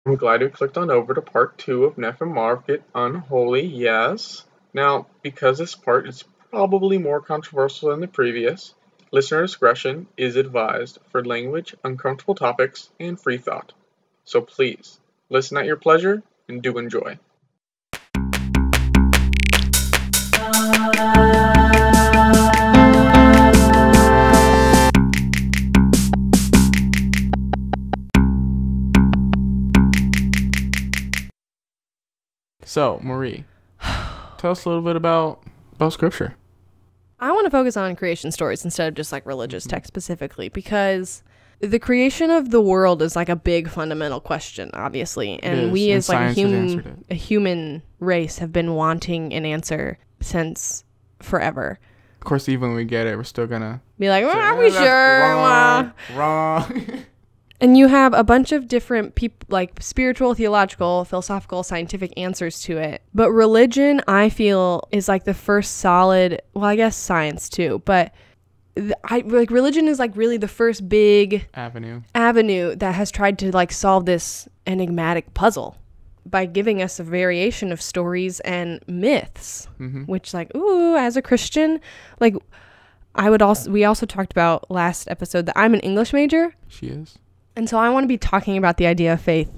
I'm glad you clicked on over to part 2 of Neff and Marv Get Unholy, yes. Now, because this part is probably more controversial than the previous, listener discretion is advised for language, uncomfortable topics, and free thought. So please, listen at your pleasure and do enjoy. So, Marie, tell us a little bit about Scripture. I want to focus on creation stories instead of just like religious text specifically, because the creation of the world is like a big fundamental question, obviously. And we as like a human race have been wanting an answer since forever. Of course, even when we get it, we're still going to be like, well, are we sure? Wrong. And you have a bunch of different people, like spiritual, theological, philosophical, scientific answers to it. But religion, I feel, is like the first solid, well, I guess science too, but religion is like really the first big avenue that has tried to like solve this enigmatic puzzle by giving us a variation of stories and myths, which like, ooh, as a Christian, like we also talked about last episode that I'm an English major. She is. And so I want to be talking about the idea of faith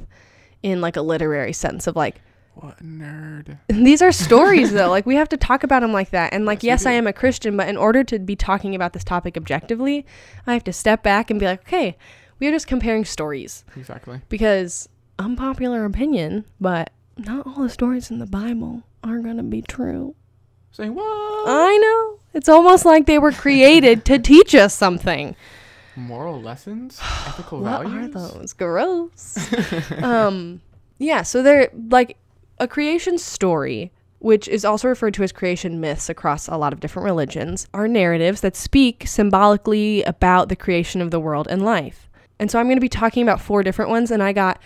in like a literary sense of like, what a nerd. These are stories though. Like we have to talk about them like that. And like, yes, I am a Christian, but in order to be talking about this topic objectively, I have to step back and be like, okay, we are just comparing stories. Exactly. Because unpopular opinion, but not all the stories in the Bible are going to be true. Say what? I know. It's almost like they were created to teach us something. Moral lessons? Ethical what values? What are those? Gross. Yeah, so they're like a creation story, which is also referred to as creation myths across a lot of different religions, are narratives that speak symbolically about the creation of the world and life. And so I'm going to be talking about 4 different ones, and I got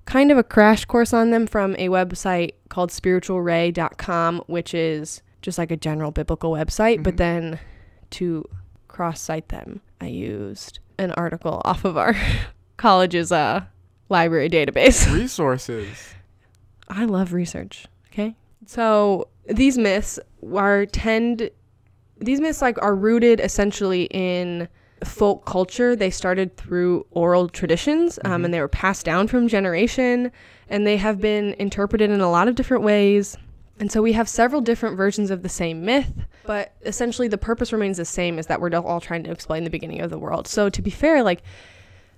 kind of a crash course on them from a website called spiritualray.com, which is just like a general biblical website, but then to cross-cite them, I used an article off of our college's library database. Resources. I love research. Okay. So these myths are rooted essentially in folk culture. They started through oral traditions, and they were passed down from generation, and they have been interpreted in a lot of different ways. And so we have several different versions of the same myth, but essentially the purpose remains the same, is that we're all trying to explain the beginning of the world. So to be fair, like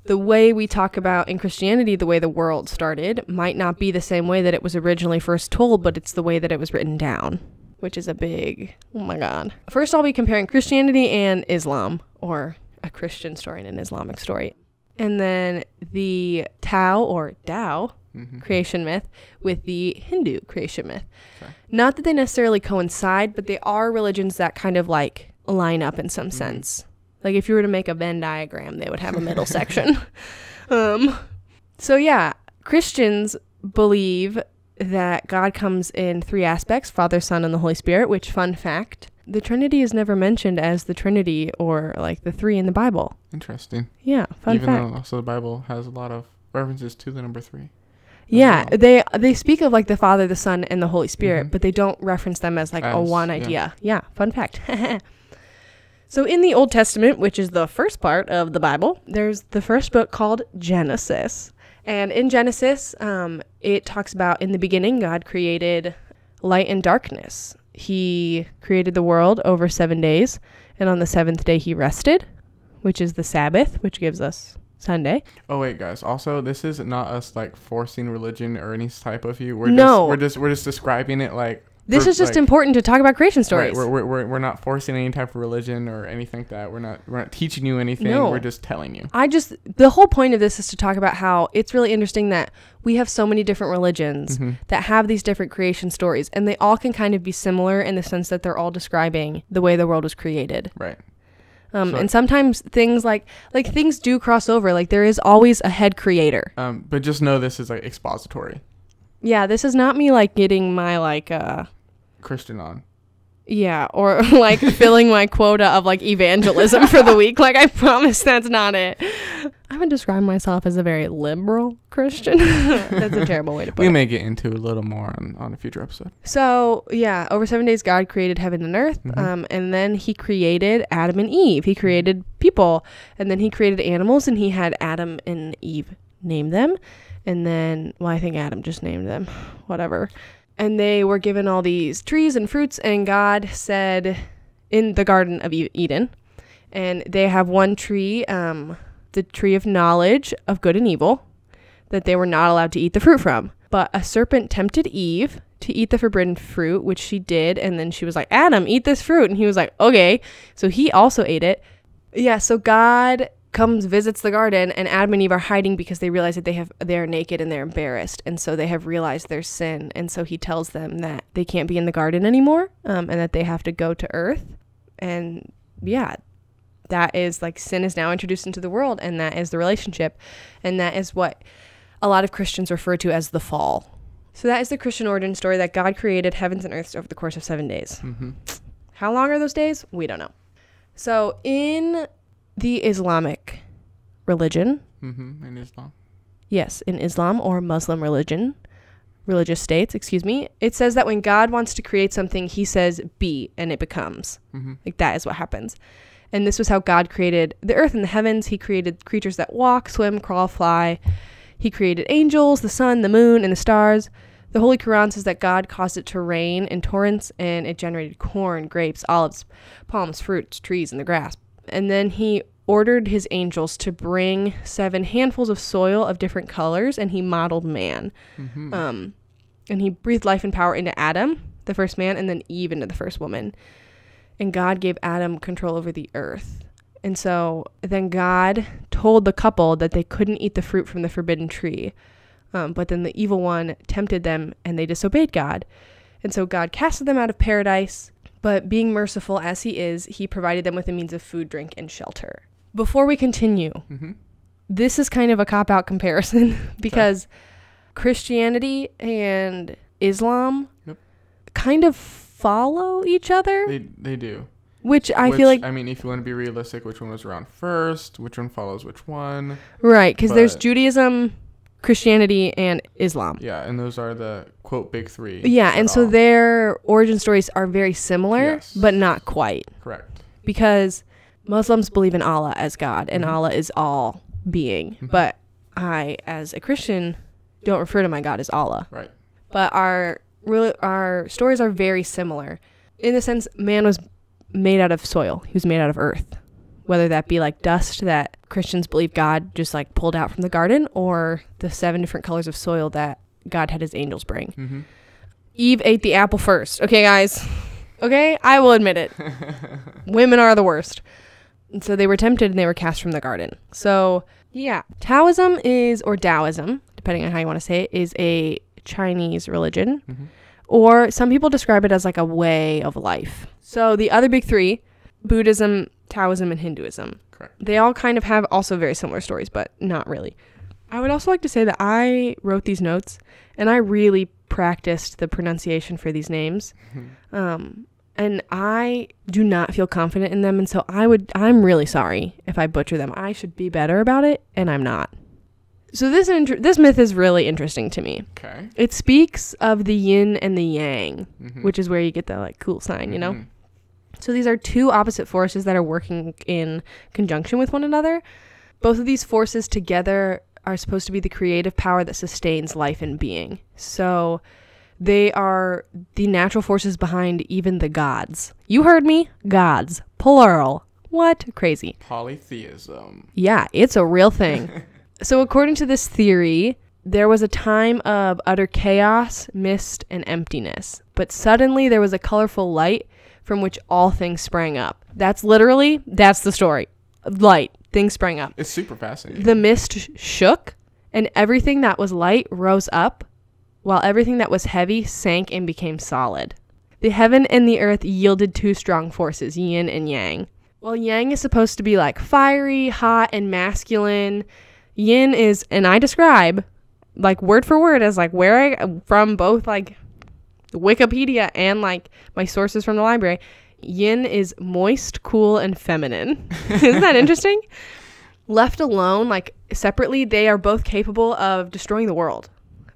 the way we talk about in Christianity, the way the world started might not be the same way that it was originally first told, but it's the way that it was written down, which is a big, oh my God. First, I'll be comparing Christianity and Islam, or a Christian story and an Islamic story. And then the Tao creation myth with the Hindu creation myth. Okay. Not that they necessarily coincide, but they are religions that kind of like line up in some sense. Like if you were to make a Venn diagram, they would have a middle section. So yeah, Christians believe that God comes in 3 aspects, Father, Son, and the Holy Spirit, which, fun fact, the Trinity is never mentioned as the Trinity or like the 3 in the Bible. Interesting. Yeah, fun fact. Even though also the Bible has a lot of references to the number 3. Yeah, they speak of like the Father, the Son, and the Holy Spirit, but they don't reference them as like a one idea. Yeah, fun fact. So in the Old Testament, which is the first part of the Bible, there's the first book called Genesis. And in Genesis, it talks about in the beginning, God created light and darkness. He created the world over 7 days, and on the 7th day he rested, which is the Sabbath, which gives us Sunday. Oh wait, guys. Also, this is not us like forcing religion or any type of view. We're just describing it like. This is just like, important to talk about creation stories. Right, we're not forcing any type of religion or anything like that. We're not teaching you anything. No. We're just telling you. The whole point of this is to talk about how it's really interesting that we have so many different religions that have these different creation stories, and they all can kind of be similar in the sense that they're all describing the way the world was created. Right. And sometimes things like things do cross over. Like there is always a head creator. But just know this is like expository. Yeah, this is not me like getting my like Christian on. Yeah, or like filling my quota of like evangelism for the week. Like, I promise that's not it. I would describe myself as a very liberal Christian. That's a terrible way to put it. We may get into a little more on a future episode. So, yeah, over 7 days, God created heaven and earth. And then he created Adam and Eve. He created people. And then he created animals, and he had Adam and Eve name them. And then, well, I think Adam just named them. Whatever. And they were given all these trees and fruits, and God said in the Garden of Eden, and they have one tree, the tree of knowledge of good and evil, that they were not allowed to eat the fruit from. But a serpent tempted Eve to eat the forbidden fruit, which she did, and then she was like, Adam, eat this fruit. And he was like, okay. So he also ate it. Yeah, so God comes, visits the garden, and Adam and Eve are hiding because they realize that they're naked and they're embarrassed, and so they have realized their sin, and so he tells them that they can't be in the garden anymore, and that they have to go to earth. And yeah, that is like, sin is now introduced into the world, and that is the relationship, and that is what a lot of Christians refer to as the fall. So that is the Christian origin story, that God created heavens and earths over the course of 7 days. How long are those days? We don't know. So in the Islamic religion. In Islam. Yes, in Islam or Muslim religious states, it says that when God wants to create something, he says be, and it becomes. Like, that is what happens. And this was how God created the earth and the heavens. He created creatures that walk, swim, crawl, fly. He created angels, the sun, the moon, and the stars. The Holy Quran says that God caused it to rain in torrents, and it generated corn, grapes, olives, palms, fruits, trees, and the grass. And then he ordered his angels to bring 7 handfuls of soil of different colors, and he modeled man. And he breathed life and power into Adam, the first man, and then Eve into the first woman. And God gave Adam control over the earth. And so then God told the couple that they couldn't eat the fruit from the forbidden tree. But then the evil one tempted them, and they disobeyed God. And so God casted them out of paradise. But being merciful as he is, he provided them with a means of food, drink, and shelter. Before we continue, this is kind of a cop-out comparison because Christianity and Islam kind of follow each other. They do. Which I feel like... I mean, if you want to be realistic, which one was around first? Which one follows which one? Right, because there's Judaism, Christianity, and Islam. Yeah, and those are the, quote, big three. Yeah, and so their origin stories are very similar, but not quite. Correct. Because Muslims believe in Allah as God, and Allah is all being. But I, as a Christian, don't refer to my God as Allah. Right. But our stories are very similar. In the sense, man was made out of soil. He was made out of earth. Whether that be like dust that Christians believe God just like pulled out from the garden, or the 7 different colors of soil that God had his angels bring. Eve ate the apple first. Okay, guys. Okay, I will admit it. Women are the worst. And so they were tempted and they were cast from the garden. So yeah, Taoism or Taoism, depending on how you want to say it, is a Chinese religion. Or some people describe it as like a way of life. So the other big 3, Buddhism, Taoism, and Hinduism. Correct. They all kind of have also very similar stories, but not really. I would also like to say that I wrote these notes and I really practiced the pronunciation for these names. And I do not feel confident in them. And so I'm really sorry if I butcher them. I should be better about it, and I'm not. So this myth is really interesting to me. Okay. It speaks of the yin and the yang, which is where you get the like cool sign, you know? So these are 2 opposite forces that are working in conjunction with one another. Both of these forces together are supposed to be the creative power that sustains life and being. So they are the natural forces behind even the gods. You heard me? Gods. Plural. What? Crazy. Polytheism. Yeah, it's a real thing. So according to this theory, there was a time of utter chaos, mist, and emptiness. But suddenly there was a colorful light from which all things sprang up. That's the story. Light. Things sprang up. It's super fascinating. The mist shook, and everything that was light rose up, while everything that was heavy sank and became solid. The heaven and the earth yielded 2 strong forces, yin and yang. Well, yang is supposed to be like fiery, hot, and masculine. Yin is, and I describe, like word for word, as like where I from both like Wikipedia and like my sources from the library, yin is moist, cool, and feminine. Isn't that interesting? Left alone, like separately, they are both capable of destroying the world.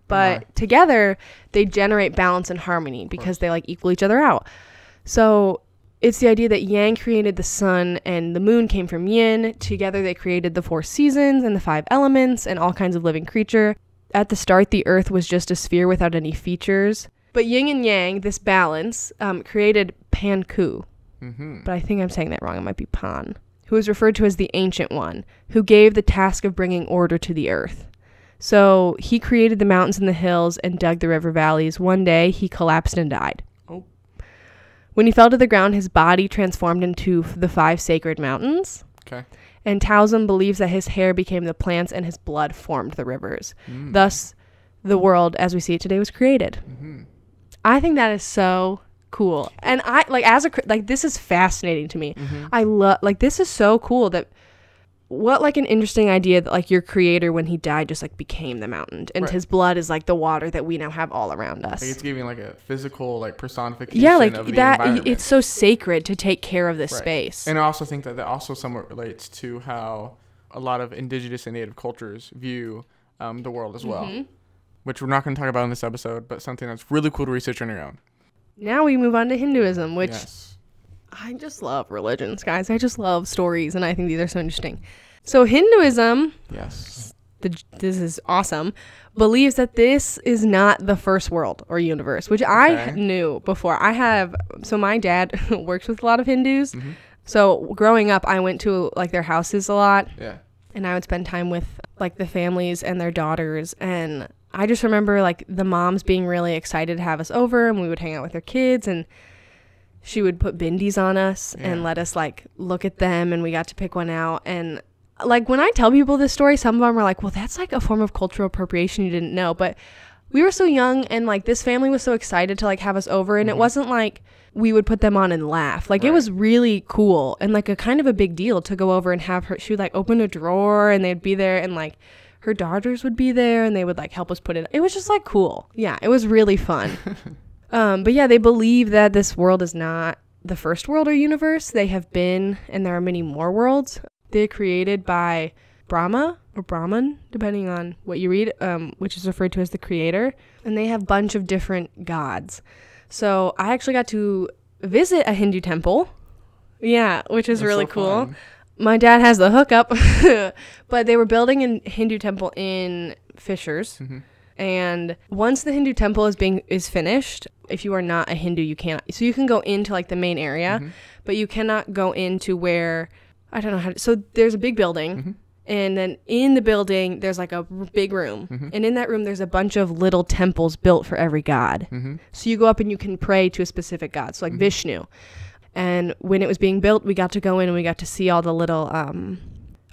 But together, they generate balance and harmony because they like equal each other out. So it's the idea that yang created the sun and the moon came from yin. Together, they created the 4 seasons and the 5 elements and all kinds of living creature. At the start, the earth was just a sphere without any features. But yin and yang, this balance, created Pt.2. But I think I'm saying that wrong. It might be Pan, who is referred to as the Ancient One, who gave the task of bringing order to the earth. So he created the mountains and the hills and dug the river valleys. One day, he collapsed and died. Oh. When he fell to the ground, his body transformed into the 5 sacred mountains. Okay. And Taoism believes that his hair became the plants and his blood formed the rivers. Thus, the world as we see it today was created. I think that is so cool. And I, like, this is fascinating to me. I love, like, this is so cool that what like an interesting idea that like your creator when he died just like became the mountain and his blood is like the water that we now have all around us. Like it's giving like a physical like personification. Yeah, like of the that. environment. It's so sacred to take care of this space. And I also think that also somewhat relates to how a lot of indigenous and native cultures view the world as well, which we're not going to talk about in this episode, but something that's really cool to research on your own. Now we move on to Hinduism, which I just love religions, guys. I just love stories, and I think these are so interesting. So Hinduism, this is awesome, believes that this is not the first world or universe, which I knew before. So my dad works with a lot of Hindus. So growing up, I went to like their houses a lot. Yeah. And I would spend time with like the families and their daughters. And I just remember like the moms being really excited to have us over, and we would hang out with their kids, and she would put bindis on us and let us like look at them, and we got to pick one out. And like when I tell people this story, some of them are like, well, that's like a form of cultural appropriation you didn't know. But we were so young, and like this family was so excited to like have us over, and it wasn't like we would put them on and laugh. Like it was really cool and like a kind of a big deal to go over and have her. She would like open a drawer, and they'd be there, and like her daughters would be there, and they would like help us put it. It was just like cool. Yeah, it was really fun. But yeah, they believe that this world is not the first world or universe. They have been, and there are many more worlds. They're created by Brahma or Brahman, depending on what you read, which is referred to as the creator. And they have a bunch of different gods. So I actually got to visit a Hindu temple. Yeah, which is really cool. Fun. My dad has the hookup, but they were building a Hindu temple in Fishers. And once the Hindu temple is finished, if you are not a Hindu, you can't. So you can go into like the main area, but you cannot go into where, I don't know how to. So there's a big building, and then in the building there's like a big room, and in that room there's a bunch of little temples built for every god. So you go up and you can pray to a specific god. So like Vishnu. And when it was being built, we got to go in and we got to see all the little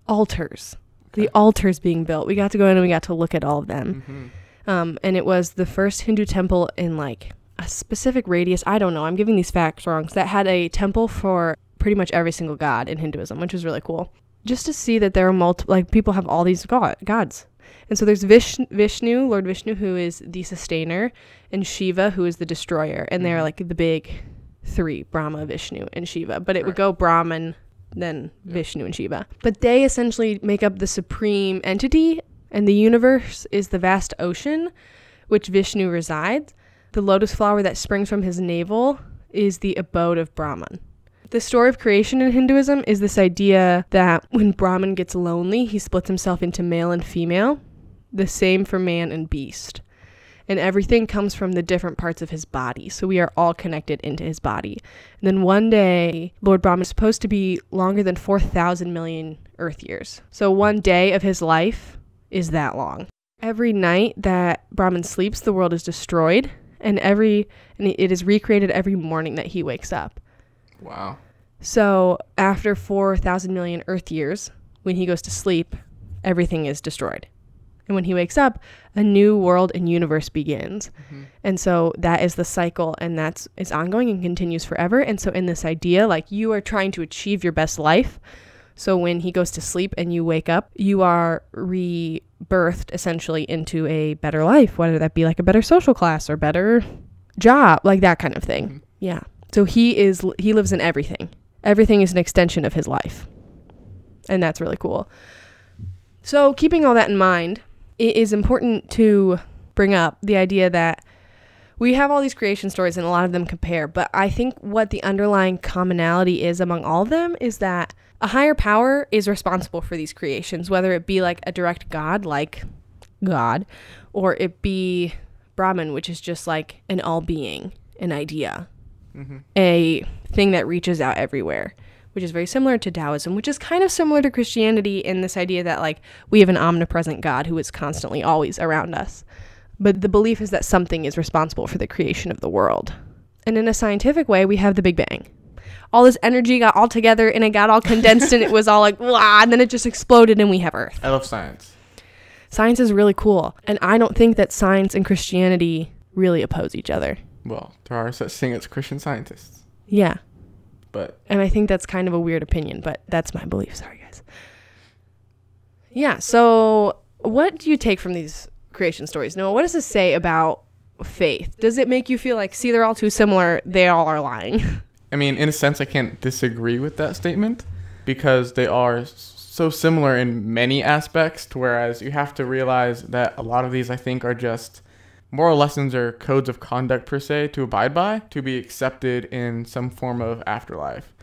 altars. The altars being built. We got to go in and we got to look at all of them. And it was the first Hindu temple in like a specific radius. I don't know. I'm giving these facts wrong. That had a temple for pretty much every single god in Hinduism, which was really cool. Just to see that there are multiple, like people have all these gods. And so there's Vishnu, Lord Vishnu, who is the sustainer, and Shiva, who is the destroyer. And they're like the big 3, Brahma, Vishnu, and Shiva. But it would go Brahman, then Vishnu and Shiva. But they essentially make up the supreme entity, and the universe is the vast ocean, which Vishnu resides. The lotus flower that springs from his navel is the abode of Brahman. The story of creation in Hinduism is this idea that when Brahman gets lonely, he splits himself into male and female, the same for man and beast. And everything comes from the different parts of his body. So we are all connected into his body. And then one day, Lord Brahma is supposed to be longer than 4,000 million Earth years. So one day of his life is that long. Every night that Brahman sleeps, the world is destroyed. And it is recreated every morning that he wakes up. Wow. So after 4,000 million Earth years, when he goes to sleep, everything is destroyed. And when he wakes up, a new world and universe begins. And so that is the cycle, and it's ongoing and continues forever. And so in this idea, like you are trying to achieve your best life. So when he goes to sleep and you wake up, you are rebirthed essentially into a better life, whether that be like a better social class or better job, like that kind of thing. Yeah. So he lives in everything. Everything is an extension of his life. And that's really cool. So keeping all that in mind, it is important to bring up the idea that we have all these creation stories and a lot of them compare, but I think what the underlying commonality is among all of them is that a higher power is responsible for these creations, whether it be like a direct god, like God, or it be Brahman, which is just like an all-being, an idea, a thing that reaches out everywhere, which is very similar to Taoism, which is kind of similar to Christianity in this idea that like we have an omnipresent God who is constantly always around us. But the belief is that something is responsible for the creation of the world. And in a scientific way, we have the Big Bang. All this energy got all together and it got all condensed and it was all like, blah, and then it just exploded and we have Earth. I love science. Science is really cool. And I don't think that science and Christianity really oppose each other. Well, there are such things as Christian scientists. Yeah. But and I think that's kind of a weird opinion, but that's my belief. Sorry, guys. Yeah, so what do you take from these creation stories? Noah, what does this say about faith? Does it make you feel like, see, they're all too similar, they all are lying? I mean, in a sense, I can't disagree with that statement because they are so similar in many aspects, to whereas you have to realize that a lot of these, I think, are just moral lessons or codes of conduct per se to abide by, to be accepted in some form of afterlife.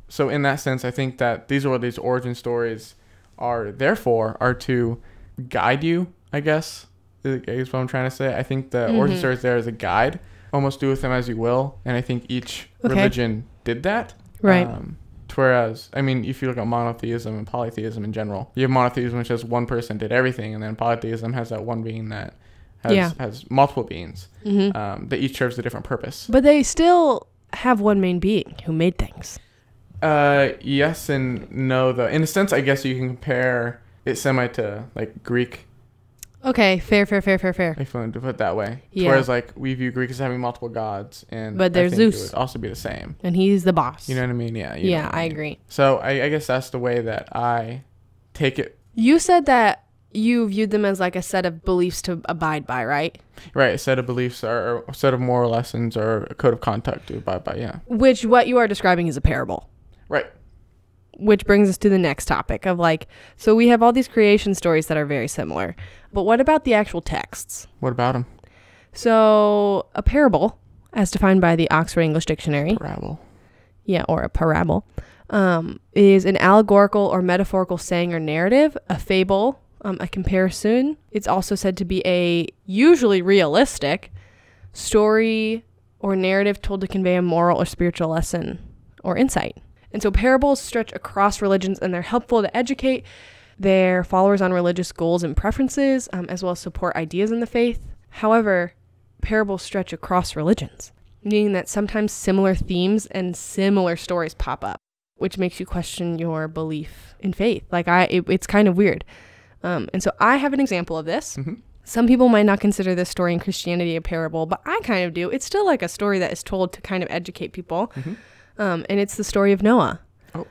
So in that sense, I think that these are what these origin stories are there for, are to guide you, I guess is what I'm trying to say. I think the origin story is there as a guide. Almost do with them as you will. And I think each religion did that. Right. Whereas, I mean, if you look at monotheism and polytheism in general, you have monotheism, which says one person did everything. And then polytheism has that one being that has multiple beings that each serves a different purpose. But they still have one main being who made things. Yes and no, though. In a sense, I guess you can compare it semi to like Greek. Okay, fair. If you want to put it that way. Yeah. Whereas like we view Greek as having multiple gods, and but there's I think Zeus. it would also be the same. And he's the boss. You know what I mean? Yeah. Yeah, I agree. So I guess that's the way that I take it. You said that you viewed them as like a set of beliefs to abide by, right? Right, a set of beliefs or a set of moral lessons or a code of conduct to abide by, yeah. Which what you are describing is a parable. Right. Which brings us to the next topic of like, so we have all these creation stories that are very similar, but what about the actual texts? What about them? So a parable, as defined by the Oxford English Dictionary. Parable. Yeah, or a parable, is an allegorical or metaphorical saying or narrative, a fable, a comparison. It's also said to be a usually realistic story or narrative told to convey a moral or spiritual lesson or insight. And so parables stretch across religions and they're helpful to educate their followers on religious goals and preferences, as well as support ideas in the faith. However, parables stretch across religions, meaning that sometimes similar themes and similar stories pop up, which makes you question your belief in faith. Like it's kind of weird. And so I have an example of this. Some people might not consider this story in Christianity a parable, but I kind of do. It's still like a story that is told to kind of educate people. And it's the story of Noah. Oh.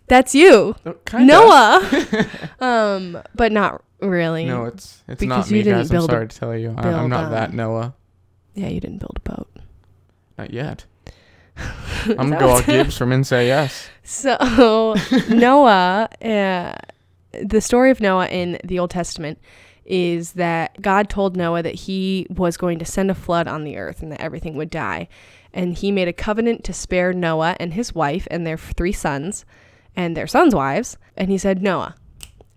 That's you. Oh, kinda. Noah. But not really. No, it's because not you me, didn't guys. I'm build sorry to tell you. I'm not that Noah. Yeah, you didn't build a boat. Not yet. I'm Goal Gibbs from NCIS. So Noah, the story of Noah in the Old Testament is that God told Noah that he was going to send a flood on the earth and that everything would die. And he made a covenant to spare Noah and his wife and their 3 sons and their sons' wives. And he said, Noah,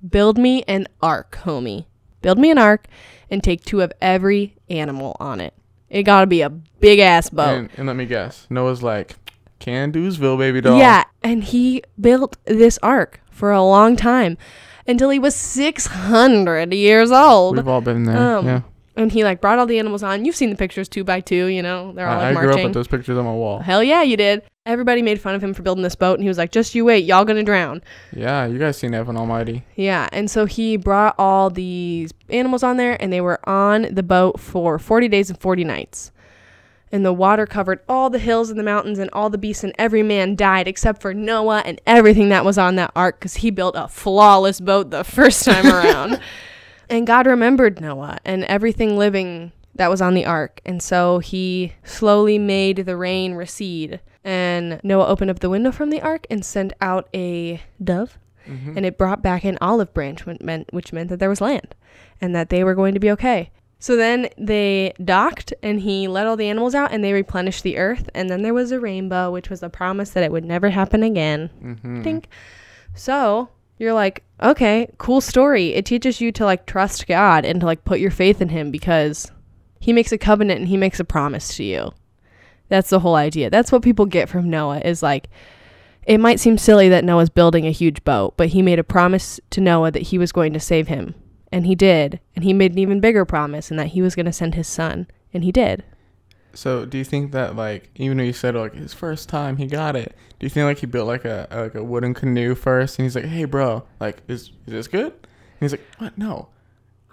build me an ark, homie. Build me an ark and take 2 of every animal on it. It got to be a big-ass boat. And let me guess. Noah's like, Can-Do'sville, baby doll. Yeah, and he built this ark for a long time until he was 600 years old. We've all been there, yeah. And he like brought all the animals on. You've seen the pictures 2 by 2, you know. They're all like marching. I grew up with those pictures on my wall. Hell yeah, you did. Everybody made fun of him for building this boat. And he was like, just you wait, y'all gonna drown. Yeah, you guys seen Evan Almighty. Yeah, and so he brought all these animals on there. And they were on the boat for 40 days and 40 nights. And the water covered all the hills and the mountains and all the beasts. And every man died except for Noah and everything that was on that ark. Because he built a flawless boat the first time around. And God remembered Noah and everything living that was on the ark. And so he slowly made the rain recede. And Noah opened up the window from the ark and sent out a dove. And it brought back an olive branch, which meant that there was land and that they were going to be okay. So then they docked, and he let all the animals out, and they replenished the earth. And then there was a rainbow, which was a promise that it would never happen again. Think. So you're like, okay, cool story. It teaches you to like trust God and to like put your faith in him, because he makes a covenant and he makes a promise to you. That's the whole idea. That's what people get from Noah, is like, it might seem silly that Noah's building a huge boat, but he made a promise to Noah that he was going to save him. And he did. And he made an even bigger promise, and that he was going to send his son. And he did. So do you think that, like, even though you said, like, his first time he got it, do you think, like, he built, like, a wooden canoe first? And he's like, hey, bro, like, is this good? And he's like, what? No.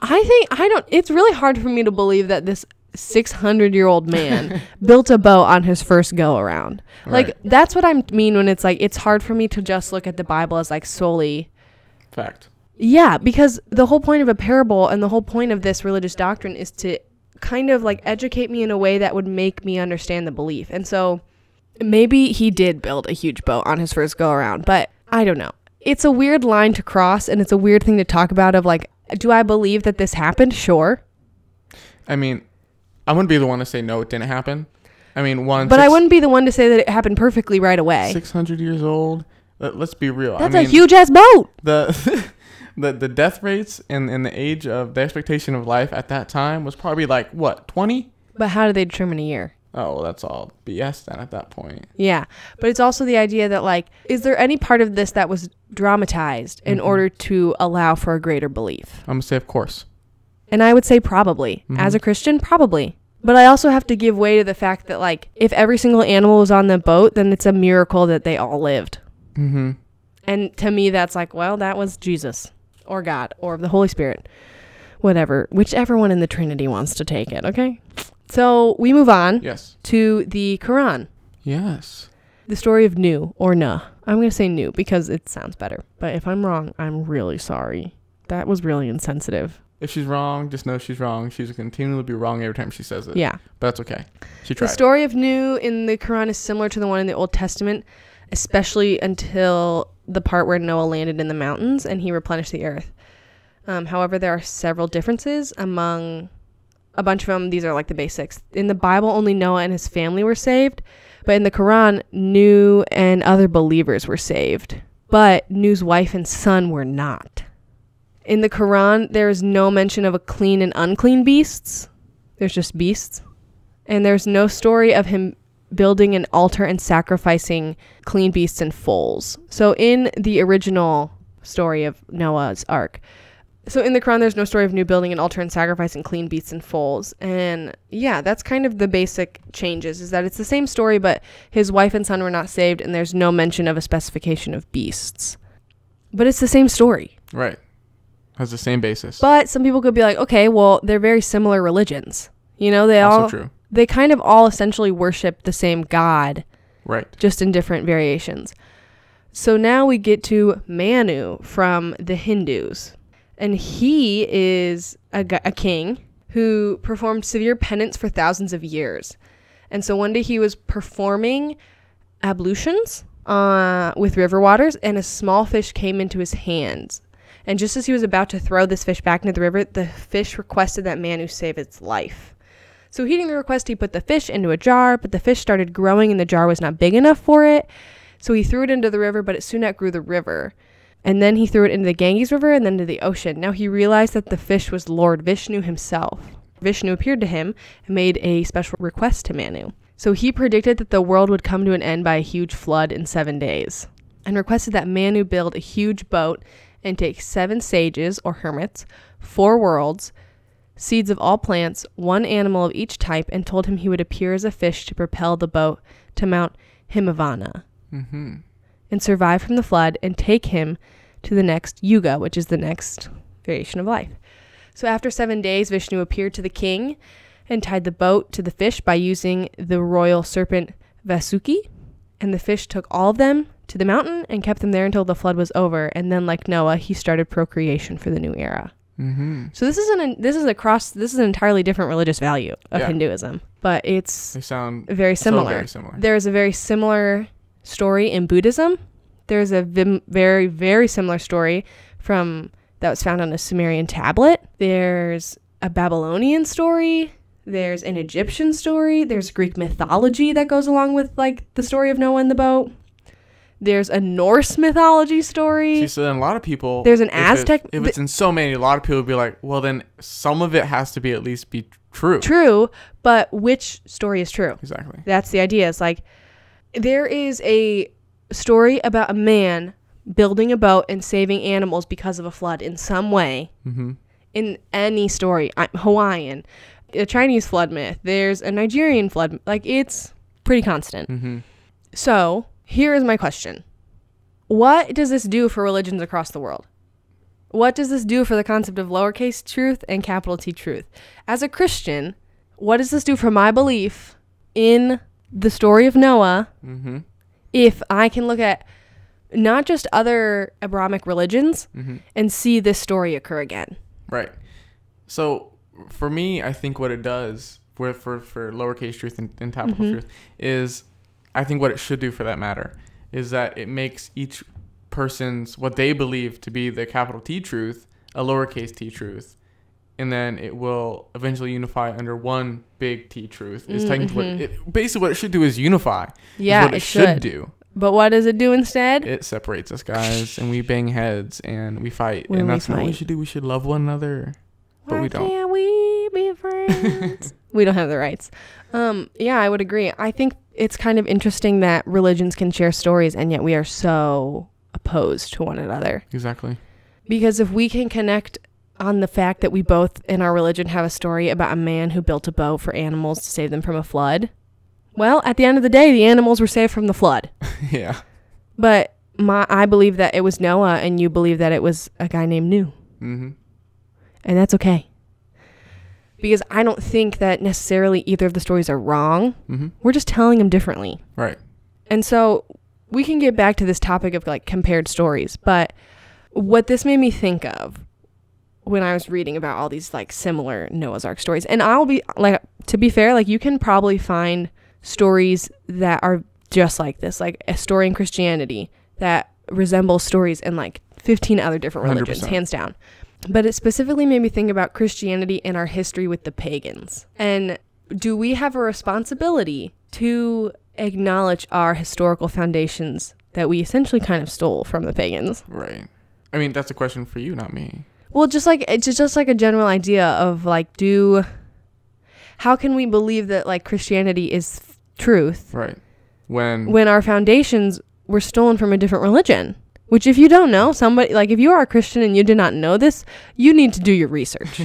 It's really hard for me to believe that this 600-year-old man built a boat on his first go around. Like, Right. That's what I mean when it's like, it's hard for me to just look at the Bible as like solely Fact. Yeah, because the whole point of a parable and the whole point of this religious doctrine is to kind of like educate me in a way that would make me understand the belief. And so maybe he did build a huge boat on his first go around, but I don't know. It's a weird line to cross, and it's a weird thing to talk about of like, do I believe that this happened? Sure. I mean, I wouldn't be the one to say no, it didn't happen. I mean, But I wouldn't be the one to say that it happened perfectly right away. 600 years old. Let's be real. That's a huge ass boat. The death rates and the age of the expectation of life at that time was probably like, what, 20? But how do they determine a year? Oh, well, that's all BS then at that point. Yeah. But it's also the idea that like, is there any part of this that was dramatized in order to allow for a greater belief? I'm going to say, of course. And I would say probably. As a Christian, probably. But I also have to give way to the fact that like, if every single animal was on the boat, then it's a miracle that they all lived. And to me, that's like, well, that was Jesus or God or the Holy Spirit, whatever, whichever one in the Trinity wants to take it. Okay. So we move on to the Quran. Yes. The story of Nu or Nuh. I'm going to say Nu because it sounds better. But if I'm wrong, I'm really sorry. That was really insensitive. If she's wrong, just know she's wrong. She's going to continually be wrong every time she says it. Yeah. But that's okay. She tried. The story of Nu in the Quran is similar to the one in the Old Testament, especially until the part where Noah landed in the mountains and he replenished the earth. However, there are several differences among a bunch of them. These are like the basics. In the Bible, only Noah and his family were saved. But in the Quran, Nu and other believers were saved. But Nu's wife and son were not. In the Quran, there is no mention of a clean and unclean beasts. There's just beasts. And there's no story of him building an altar and sacrificing clean beasts and foals. So in the original story of Noah's Ark, so in the Quran, there's no story of Nu building an altar and sacrificing clean beasts and foals. And yeah, that's kind of the basic changes, is that it's the same story, but his wife and son were not saved, and there's no mention of a specification of beasts. But it's the same story. Right. Has the same basis. But some people could be like, okay, well, they're very similar religions. You know, True. They kind of all essentially worship the same God. Right. Just in different variations. So now we get to Manu from the Hindus. And he is a king who performed severe penance for thousands of years. And so one day he was performing ablutions with river waters, and a small fish came into his hands. And just as he was about to throw this fish back into the river, the fish requested that Manu save its life. So heeding the request, he put the fish into a jar, but the fish started growing and the jar was not big enough for it. So he threw it into the river, but it soon outgrew the river. And then he threw it into the Ganges River and then to the ocean. Now he realized that the fish was Lord Vishnu himself. Vishnu appeared to him and made a special request to Manu. So he predicted that the world would come to an end by a huge flood in 7 days, and requested that Manu build a huge boat and take 7 sages or hermits, 4 worlds, seeds of all plants, 1 animal of each type, and told him he would appear as a fish to propel the boat to Mount Himavana and survive from the flood and take him to the next yuga, which is the next variation of life. So after 7 days, Vishnu appeared to the king and tied the boat to the fish by using the royal serpent Vasuki. And the fish took all of them to the mountain and kept them there until the flood was over. And then, like Noah, he started procreation for the new era. So this is an entirely different religious value of Hinduism, but they sound very similar. So very similar. There's a very similar story in Buddhism. There's a very, very similar story that was found on a Sumerian tablet. There's a Babylonian story. There's an Egyptian story. There's Greek mythology that goes along with like the story of Noah and the boat. There's a Norse mythology story. See, so then a lot of people... There's an Aztec... If it's in so many, a lot of people would be like, well, then some of it has to be at least be true. True, but which story is true? Exactly. That's the idea. It's like, there is a story about a man building a boat and saving animals because of a flood in some way. In any story. Hawaiian. A Chinese flood myth. There's a Nigerian flood. Like, it's pretty constant. So... here is my question. What does this do for religions across the world? What does this do for the concept of lowercase truth and capital T truth? As a Christian, what does this do for my belief in the story of Noah if I can look at not just other Abrahamic religions and see this story occur again? Right. So for me, I think what it does for lowercase truth and capital truth is... I think what it should do for that matter is that it makes each person's, what they believe to be the capital T truth, a lowercase t truth. And then it will eventually unify under one big T truth. Is technically basically what it should do is unify. Yeah, is what it should do. But what does it do instead? It separates us, guys, and we bang heads and we fight. And that's not what we should do. We should love one another. But we don't. Why can't we be friends? We don't have the rights. Yeah, I would agree. I think it's kind of interesting that religions can share stories and yet we are so opposed to one another. Exactly. Because if we can connect on the fact that we both in our religion have a story about a man who built a boat for animals to save them from a flood, well, at the end of the day, the animals were saved from the flood. Yeah. But I believe that it was Noah and you believe that it was a guy named Nuh. And that's okay. Because I don't think that necessarily either of the stories are wrong. We're just telling them differently. Right. And so we can get back to this topic of like compared stories. But what this made me think of when I was reading about all these like similar Noah's Ark stories, and I'll be like, to be fair, like you can probably find stories that are just like this, like a story in Christianity that resembles stories in like 15 other different religions, 100%. Hands down. But it specifically made me think about Christianity and our history with the pagans. And do we have a responsibility to acknowledge our historical foundations that we essentially kind of stole from the pagans? Right. I mean, that's a question for you, not me. Well, it's just like a general idea of like, how can we believe that like Christianity is truth? Right. When our foundations were stolen from a different religion? Which if you don't know, if you are a Christian and you did not know this, you need to do your research.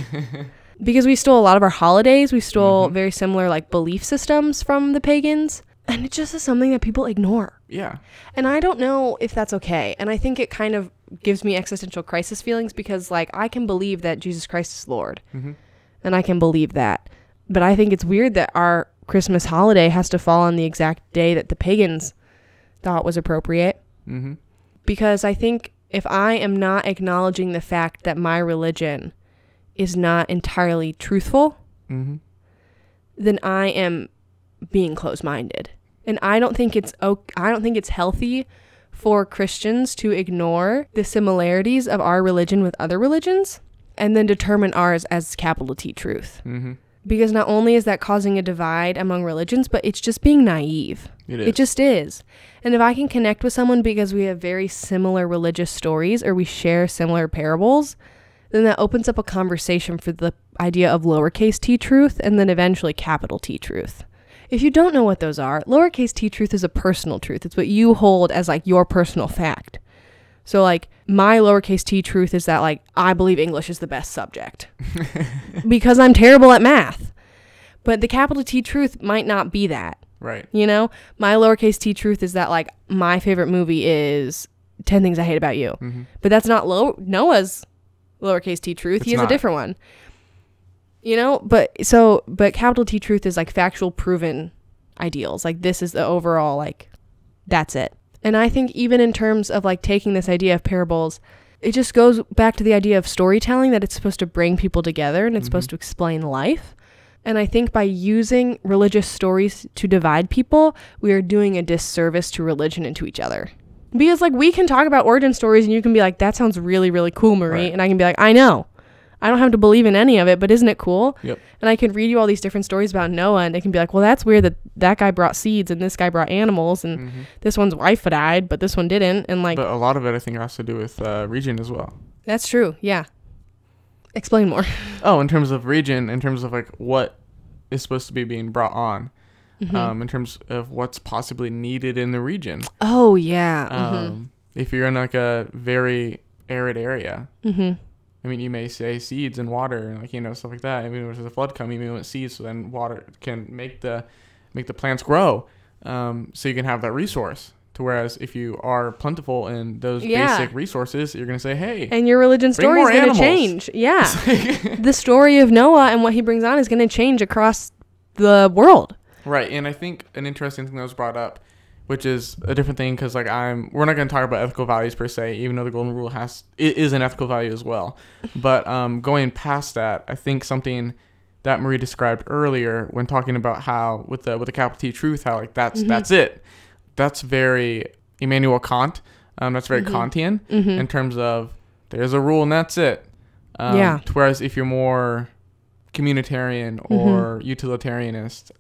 Because we stole a lot of our holidays. We stole very similar like belief systems from the pagans. And it just is something that people ignore. Yeah. And I don't know if that's okay. And I think it kind of gives me existential crisis feelings because like I can believe that Jesus Christ is Lord. And I can believe that. But I think it's weird that our Christmas holiday has to fall on the exact day that the pagans thought was appropriate. Because I think if I am not acknowledging the fact that my religion is not entirely truthful, then I am being closed-minded. And I don't think it's healthy for Christians to ignore the similarities of our religion with other religions and then determine ours as capital T truth. Because not only is that causing a divide among religions, but it's just being naive. It just is. And if I can connect with someone because we have very similar religious stories or we share similar parables, then that opens up a conversation for the idea of lowercase t truth and then eventually capital T truth. If you don't know what those are, lowercase t truth is a personal truth. It's what you hold as like your personal fact. So like my lowercase t truth is that like I believe English is the best subject because I'm terrible at math. But the capital T truth might not be that. Right. You know, my lowercase t truth is that like my favorite movie is 10 Things I Hate About You. But that's not Noah's lowercase t truth. He has a different one. You know, but capital T truth is like factual proven ideals. Like this is the overall like that's it. And I think even in terms of like taking this idea of parables it just goes back to the idea of storytelling, that it's supposed to bring people together and it's supposed to explain life. And I think by using religious stories to divide people, we are doing a disservice to religion and to each other. Because like we can talk about origin stories and you can be like, that sounds really, really cool, Marie. Right. And I can be like, I know. I don't have to believe in any of it, but isn't it cool? Yep. And I can read you all these different stories about Noah, and it can be like, well, that's weird that that guy brought seeds and this guy brought animals, and this one's wife died, but this one didn't. And like, But a lot of it, I think, has to do with region as well. that's true. Yeah. Explain more. Oh, in terms of region, in terms of like what is supposed to be being brought on, in terms of what's possibly needed in the region. Oh, yeah. If you're in like a very arid area, I mean, you may say seeds and water and like, you know, stuff like that. I mean, if there's a flood coming, you want seeds, so then water can make the plants grow, so you can have that resource. To whereas if you are plentiful in those basic resources, you're gonna say, hey, and your religion story is going to change. Yeah. The story of Noah and what he brings on is going to change across the world. Right. And I think an interesting thing that was brought up, which is a different thing, because like we're not going to talk about ethical values per se, even though the golden rule is an ethical value as well. But going past that, I think something that Marie described earlier when talking about how with the capital T truth, how like that's it. That's very Immanuel Kant. That's very Kantian in terms of there's a rule and that's it. Whereas if you're more communitarian or utilitarianist,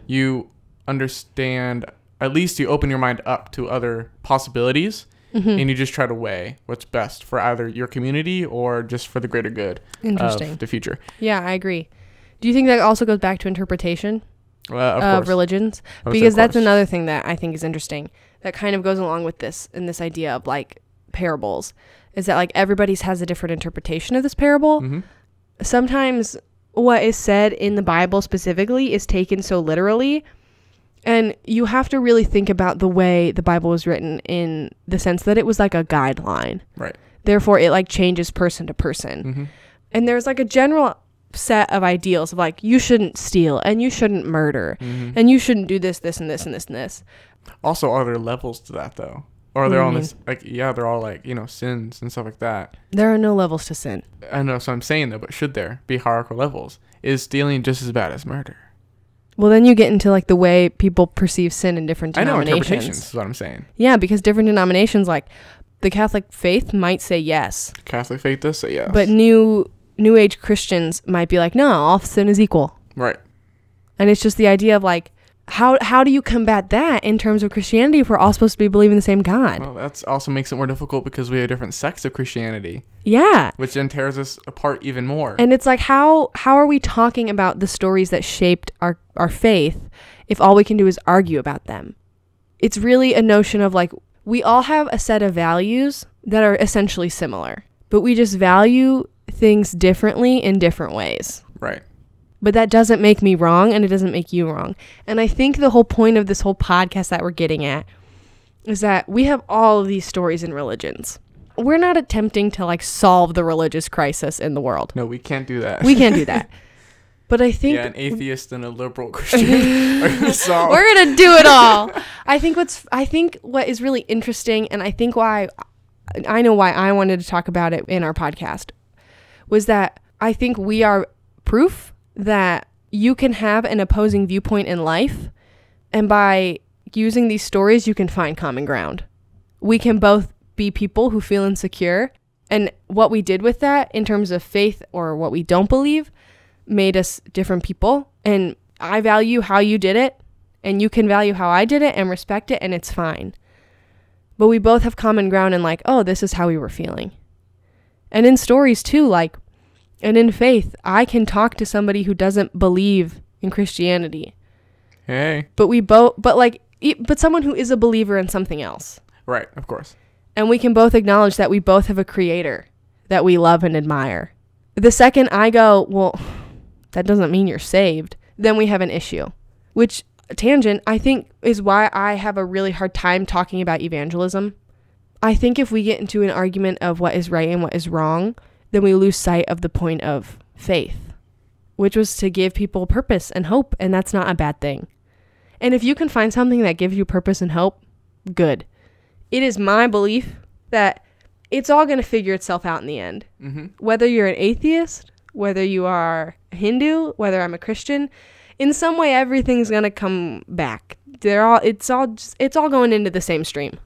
you understand, at least you open your mind up to other possibilities, and you just try to weigh what's best for either your community or just for the greater good of the future. Yeah, I agree. Do you think that also goes back to interpretation Of religions? Because that's another thing that I think is interesting that kind of goes along with this, and this idea of like parables, is that like everybody's has a different interpretation of this parable. Sometimes what is said in the Bible specifically is taken so literally, and you have to really think about the way the Bible was written in the sense that it was like a guideline. Right. Therefore, it like changes person to person. And there's like a general set of ideals of like, you shouldn't steal and you shouldn't murder and you shouldn't do this, this, and this, and this, and this. Also, are there levels to that though? Or are they all this, like, yeah, they're all like, you know, sins and stuff like that. There are no levels to sin. I know, so I'm saying though, but should there be hierarchical levels? Is stealing just as bad as murder? Well, then you get into like the way people perceive sin in different denominations. I know, interpretations is what I'm saying. Yeah, because different denominations, like the Catholic faith might say yes. Catholic faith does say yes. But New Age Christians might be like, no, all sin is equal. Right. And it's just the idea of like, how do you combat that in terms of Christianity if we're all supposed to be believing the same God? Well, that also makes it more difficult because we have different sects of Christianity. Yeah. Which then tears us apart even more. And it's like, how are we talking about the stories that shaped our faith if all we can do is argue about them? It's really a notion of like, we all have a set of values that are essentially similar, but we just value things differently in different ways. Right. But that doesn't make me wrong, and it doesn't make you wrong. And I think the whole point of this whole podcast that we're getting at is that we have all of these stories in religions. We're not attempting to like solve the religious crisis in the world. No, we can't do that. We can't do that. But I think an atheist and a liberal Christian are gonna solve. We're gonna do it all. I think what is really interesting, and I think why I know why I wanted to talk about it in our podcast, was that I think we are proof that you can have an opposing viewpoint in life, and by using these stories, you can find common ground. We can both be people who feel insecure, and what we did with that in terms of faith or what we don't believe made us different people. And I value how you did it, and you can value how I did it and respect it, and it's fine. But we both have common ground in like, oh, this is how we were feeling. And in stories too, like, and in faith, I can talk to somebody who doesn't believe in Christianity. Hey. But someone who is a believer in something else. Right, of course. And we can both acknowledge that we both have a creator that we love and admire. The second I go, well, that doesn't mean you're saved, then we have an issue. Which, tangent, I think is why I have a really hard time talking about evangelism. I think if we get into an argument of what is right and what is wrong, then we lose sight of the point of faith, which was to give people purpose and hope, and that's not a bad thing. And if you can find something that gives you purpose and hope, good. It is my belief that it's all going to figure itself out in the end. Whether you're an atheist, whether you are a Hindu, whether I'm a Christian, in some way everything's going to come back. It's all going into the same stream.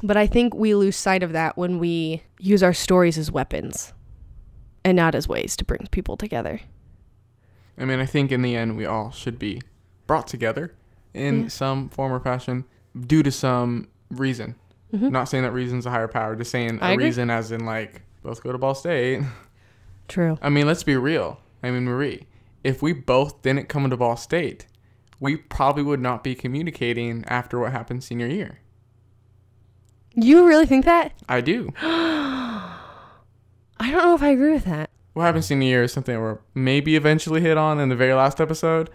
But I think we lose sight of that when we use our stories as weapons and not as ways to bring people together. I mean, I think in the end we all should be brought together in some form or fashion due to some reason. Not saying that reason's a higher power, just saying a reason as in like both go to Ball State. True. I mean, let's be real. I mean, Marie, if we both didn't come into Ball State, we probably would not be communicating after what happened senior year. You really think that? I do. I don't know if I agree with that. What happened senior year is something we're maybe eventually hit on in the very last episode.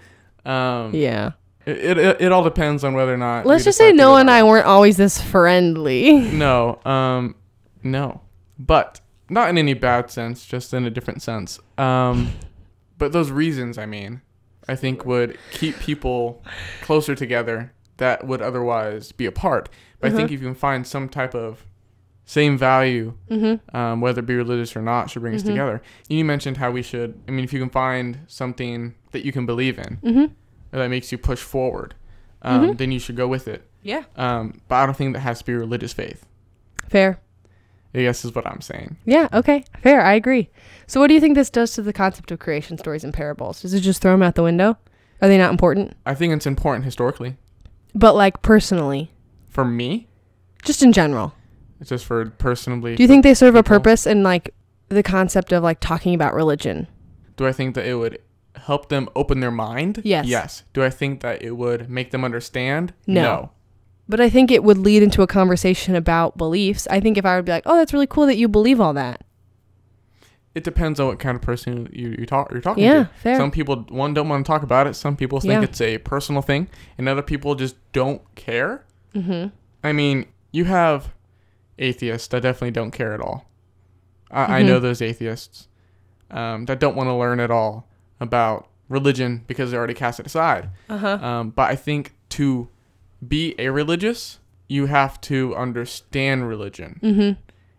Yeah. It all depends on whether or not. Let's just say Noah and I weren't always this friendly. No. No. But not in any bad sense, just in a different sense. But those reasons, I mean, I think would keep people closer together that would otherwise be apart. But I think if you can find some type of same value, whether it be religious or not, should bring us together. You mentioned how we should, I mean, if you can find something that you can believe in, that makes you push forward, then you should go with it. Yeah. But I don't think that has to be religious faith. Fair. I guess is what I'm saying. Yeah, okay. Fair, I agree. So what do you think this does to the concept of creation stories and parables? Does it just throw them out the window? Are they not important? I think it's important historically. But like personally? For me? Just in general. It's just for personally. Do you think they serve a purpose in like the concept of like talking about religion? Do I think that it would help them open their mind? Yes. Yes. Do I think that it would make them understand? No. But I think it would lead into a conversation about beliefs. I think if I would be like, oh, that's really cool that you believe all that. It depends on what kind of person you're talking to. Yeah, fair. Some people, don't want to talk about it. Some people think it's a personal thing. And other people just don't care. I mean, you have atheists that definitely don't care at all. I know those atheists that don't want to learn at all about religion because they already cast it aside. But I think to be a religious, you have to understand religion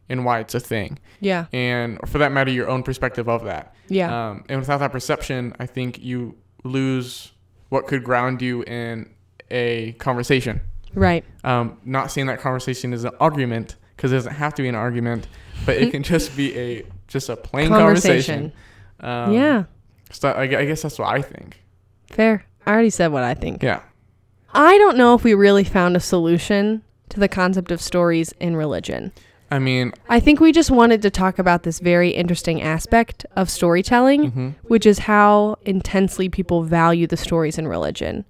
and why it's a thing. Yeah. And for that matter, your own perspective of that. Yeah. And without that perception, I think you lose what could ground you in a conversation. Right. Not saying that conversation is an argument, because it doesn't have to be an argument, but it can just be a plain conversation. Yeah. So I guess that's what I think. Fair. I already said what I think. Yeah. I don't know if we really found a solution to the concept of stories in religion. I mean, I think we just wanted to talk about this very interesting aspect of storytelling, which is how intensely people value the stories in religion.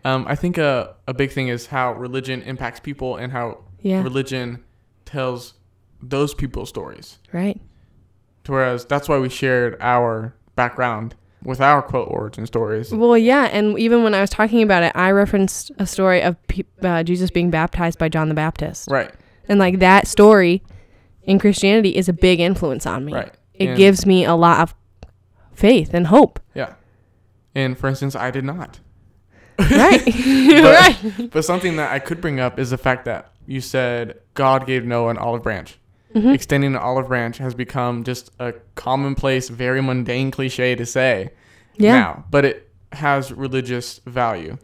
I think a big thing is how religion impacts people and how religion tells those people's stories. Right. Whereas that's why we shared our background with our quote origin stories. Well, yeah, and even when I was talking about it, I referenced a story of Jesus being baptized by John the Baptist. Right. And like that story in Christianity is a big influence on me. Right. It gives me a lot of faith and hope. Yeah. And for instance, I did not. Right. But something that I could bring up is the fact that you said God gave Noah an olive branch. Extending an olive branch has become just a commonplace, very mundane cliche to say now, but it has religious value.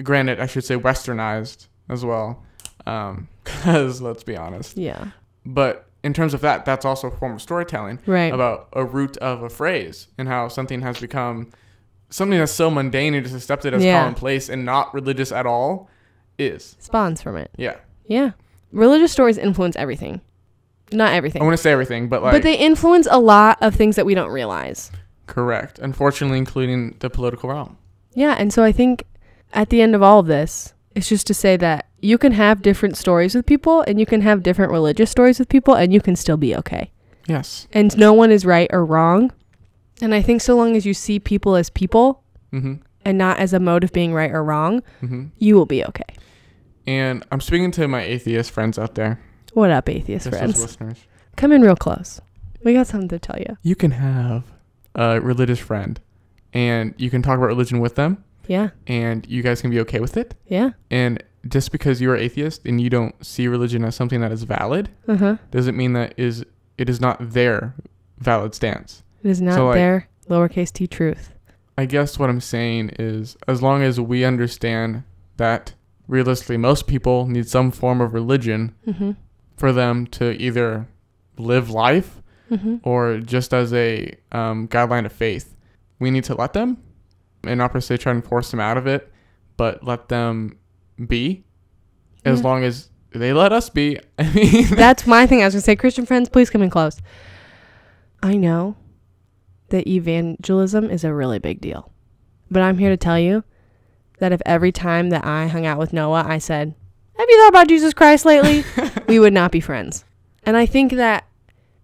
Granted, I should say westernized as well, because let's be honest. Yeah. But in terms of that, that's also a form of storytelling about a root of a phrase and how something has become something that's so mundane and just accepted as commonplace and not religious at all is. Spawns from it. Yeah. Yeah. Religious stories influence everything. Not everything. I want to say everything, but like... But they influence a lot of things that we don't realize. Correct. Unfortunately, including the political realm. Yeah, and so I think at the end of all of this, it's just to say that you can have different stories with people, and you can have different religious stories with people, and you can still be okay. Yes. And no one is right or wrong. And I think so long as you see people as people, and not as a mode of being right or wrong, you will be okay. And I'm speaking to my atheist friends out there. What up, atheist friends? Listeners. Come in real close. We got something to tell you. You can have a religious friend, and you can talk about religion with them. Yeah. And you guys can be okay with it. Yeah. And just because you're atheist and you don't see religion as something that is valid, doesn't mean that it is not their valid stance. It is not So, like, their lowercase t truth. I guess what I'm saying is, as long as we understand that realistically most people need some form of religion for them to either live life or just as a guideline of faith, we need to let them, and not per se try and force them out of it, but let them be, as long as they let us be. I mean, that's my thing. I was going to say, Christian friends, please come in close. I know that evangelism is a really big deal, but I'm here to tell you that if every time that I hung out with Noah, I said, have you thought about Jesus Christ lately? We would not be friends. And I think that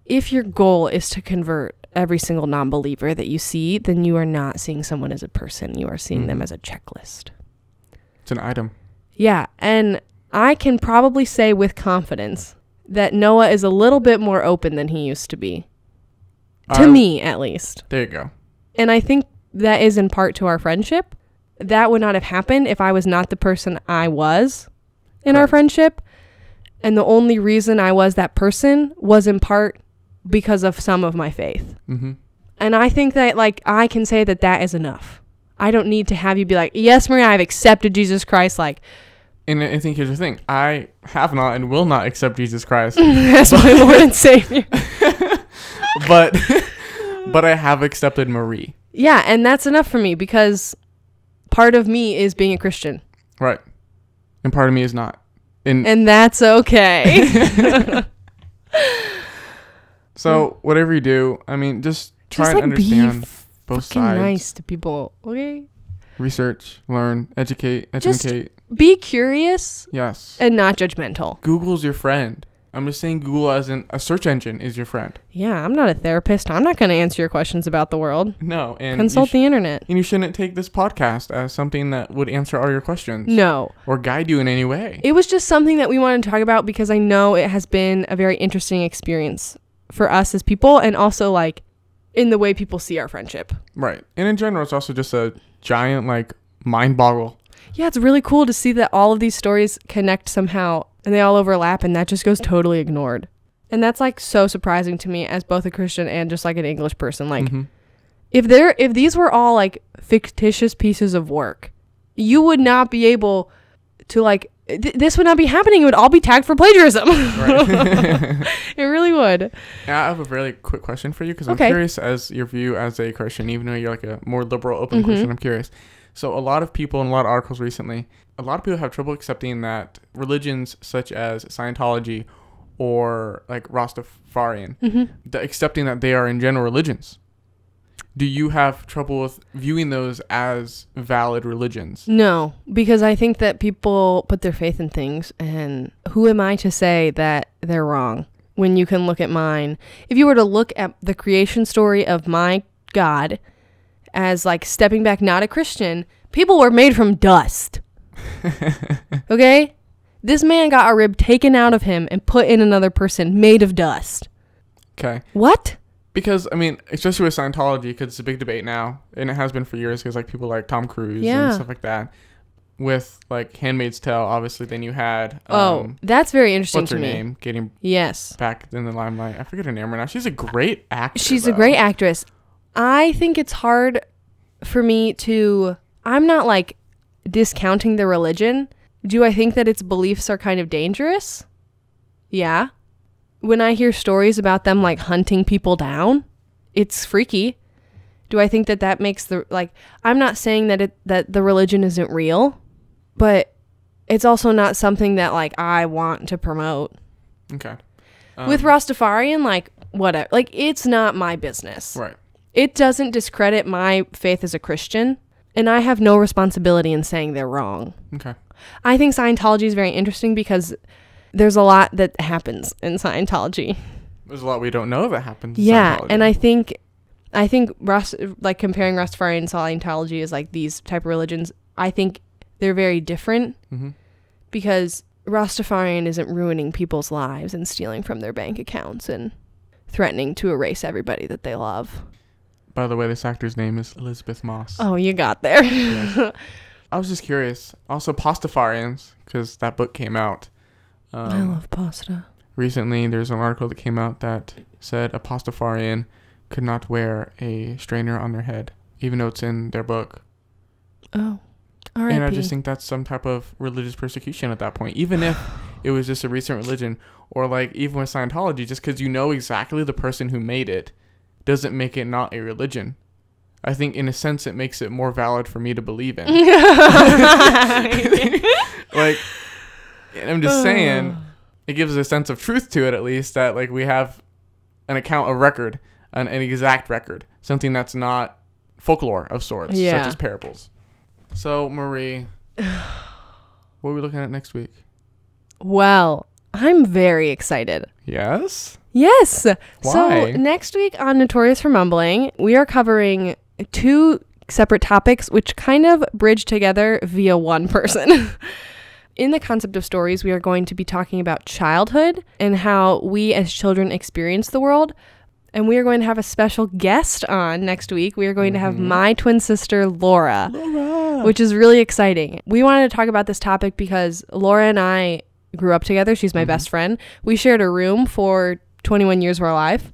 if your goal is to convert every single non-believer that you see, then you are not seeing someone as a person. You are seeing them as a checklist. it's an item. Yeah, and I can probably say with confidence that Noah is a little bit more open than he used to be. To me, at least. There you go. And I think that is in part to our friendship. That would not have happened if I was not the person I was in our friendship. And the only reason I was that person was in part because of some of my faith. And I think that, like, I can say that that is enough. I don't need to have you be like, yes, Maria, I've accepted Jesus Christ. Like, and I think here's the thing. I have not and will not accept Jesus Christ as my Lord and Savior. but I have accepted Marie. Yeah, and that's enough for me because part of me is being a Christian. Right. And part of me is not. And that's okay. So whatever you do, I mean, just try and understand both sides. Nice to people, okay? Research, learn, educate. Just be curious. Yes. And not judgmental. Google's your friend. I'm just saying Google as in a search engine is your friend. Yeah, I'm not a therapist. I'm not going to answer your questions about the world. No. And consult the internet. And you shouldn't take this podcast as something that would answer all your questions. No. Or guide you in any way. It was just something that we wanted to talk about because I know it has been a very interesting experience for us as people and also like in the way people see our friendship. Right. And in general, it's also just a giant like mind boggle. Yeah, it's really cool to see that all of these stories connect somehow and they all overlap and that just goes totally ignored. And that's like so surprising to me as both a Christian and just like an English person. Like if these were all like fictitious pieces of work, you would not be able to like this would not be happening. It would all be tagged for plagiarism. Right. It really would. Yeah, I have a really quick question for you because I'm curious as your view as a Christian, even though you're like a more liberal, open Christian. I'm curious. So a lot of people in a lot of articles recently, a lot of people have trouble accepting that religions such as Scientology or like Rastafarian, accepting that they are in general religions. Do you have trouble with viewing those as valid religions? No, because I think that people put their faith in things, and who am I to say that they're wrong when you can look at mine? If you were to look at the creation story of my God as like stepping back, not a Christian, people were made from dust. Okay? This man got a rib taken out of him and put in another person made of dust. Okay. What? Because, I mean, especially with Scientology, because it's a big debate now, and it has been for years, because, like, people like Tom Cruise and stuff like that. With, like, Handmaid's Tale, obviously, then you had... that's very interesting what's her name? Getting back in the limelight. I forget her name right now. She's a great actress. She's a great actress. I think it's hard for me to... I'm not, like, discounting the religion. Do I think that its beliefs are kind of dangerous? Yeah. When I hear stories about them like hunting people down, it's freaky. Do I think that that makes the like I'm not saying that that the religion isn't real, but it's also not something that like I want to promote. Okay. With Rastafarian, like whatever, like it's not my business. Right. It doesn't discredit my faith as a Christian, and I have no responsibility in saying they're wrong. Okay. I think Scientology is very interesting because there's a lot that happens in Scientology. There's a lot we don't know that happens. Yeah, and I think like comparing Rastafarian and Scientology as like these type of religions, I think they're very different because Rastafarian isn't ruining people's lives and stealing from their bank accounts and threatening to erase everybody that they love. By the way, this actor's name is Elizabeth Moss. Oh, you got there. Yes. I was just curious. Also, Pastafarians, because that book came out. I love pasta. Recently, there's an article that came out that said a Pastafarian could not wear a strainer on their head, even though it's in their book. Oh, all right. And I just think that's some type of religious persecution at that point, even if it was just a recent religion, or like even with Scientology, just because you know exactly the person who made it doesn't make it not a religion. I think in a sense it makes it more valid for me to believe in. Like, and I'm just saying, it gives a sense of truth to it, at least, that like we have an account, a record, an exact record, something that's not folklore of sorts, such as parables. So, Marie, what are we looking at next week? Well, I'm very excited. Yes? Yes. Why? So next week on Notorious for Mumbling, we are covering 2 separate topics which kind of bridge together via one person. In the concept of stories, we are going to be talking about childhood and how we as children experience the world. And we are going to have a special guest on next week. We are going to have my twin sister, Laura, which is really exciting. We wanted to talk about this topic because Laura and I grew up together. She's my best friend. We shared a room for 21 years of our life.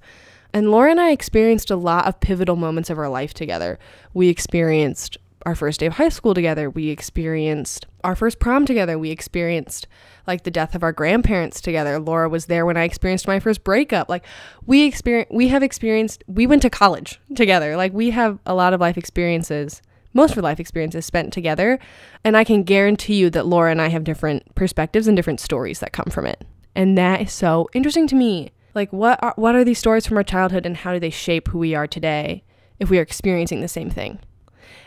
And Laura and I experienced a lot of pivotal moments of our life together. We experienced our first day of high school together. We experienced our first prom together. We experienced like the death of our grandparents together. Laura was there when I experienced my first breakup. Like we went to college together. Like we have a lot of life experiences, most of our life experiences spent together. And I can guarantee you that Laura and I have different perspectives and different stories that come from it. And that is so interesting to me. Like what are these stories from our childhood and how do they shape who we are today if we are experiencing the same thing?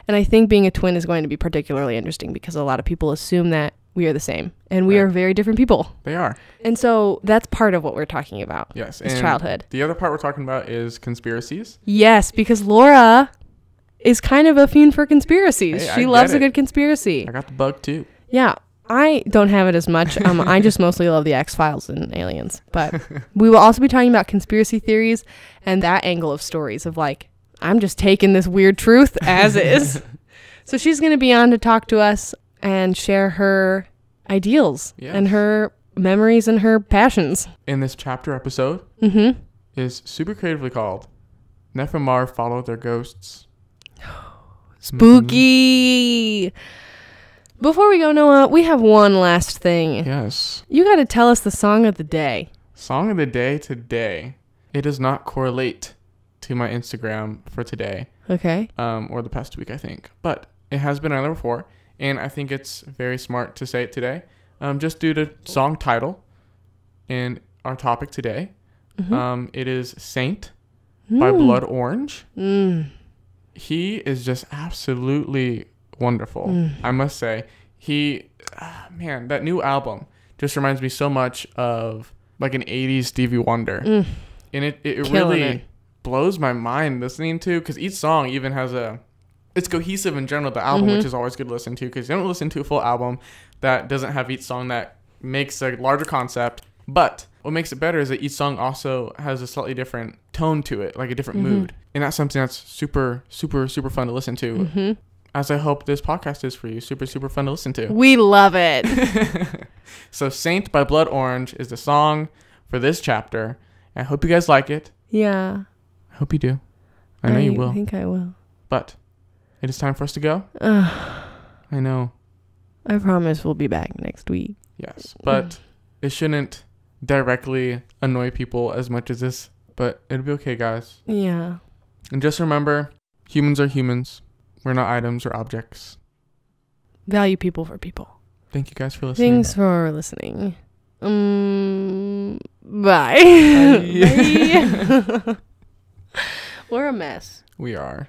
And I think being a twin is going to be particularly interesting because a lot of people assume that we are the same. And we are very different people. They are. And so that's part of what we're talking about. Yes. Is childhood. The other part we're talking about is conspiracies. Yes, because Laura is kind of a fiend for conspiracies. Hey, she loves a good conspiracy. I got the bug too. Yeah. I don't have it as much. I just mostly love the X-Files and aliens. But we will also be talking about conspiracy theories and that angle of stories of like, I'm just taking this weird truth as is. So she's going to be on to talk to us and share her ideals and her memories and her passions. In this chapter episode is super creatively called Neff and Marv Follow Their Ghosts. Spooky. Before we go, Noah, we have one last thing. Yes. You got to tell us the song of the day. Song of the day today. It does not correlate to my Instagram for today. Okay. Or the past week, I think. But it has been on there before. And I think it's very smart to say it today. Just due to song title and our topic today. It is Saint by Blood Orange. He is just absolutely wonderful. I must say. Man, that new album just reminds me so much of like an 80s Stevie Wonder. And it really blows my mind listening to, because each song even has it's cohesive in general, the album, which is always good to listen to, because you don't listen to a full album that doesn't have each song that makes a larger concept. But what makes it better is that each song also has a slightly different tone to it, like a different mood. And that's something that's super, super, super fun to listen to. As I hope this podcast is for you. Super, super fun to listen to. We love it. So Saint by Blood Orange is the song for this chapter. I hope you guys like it. Yeah. I hope you do. I know you will. I think I will. But it is time for us to go. I know. I promise we'll be back next week. Yes. But it shouldn't directly annoy people as much as this. But it'll be okay, guys. Yeah. And just remember, humans are humans. We're not items or objects. Value people for people. Thank you guys for listening. Thanks for listening. Bye. Bye. Bye. We're a mess. We are.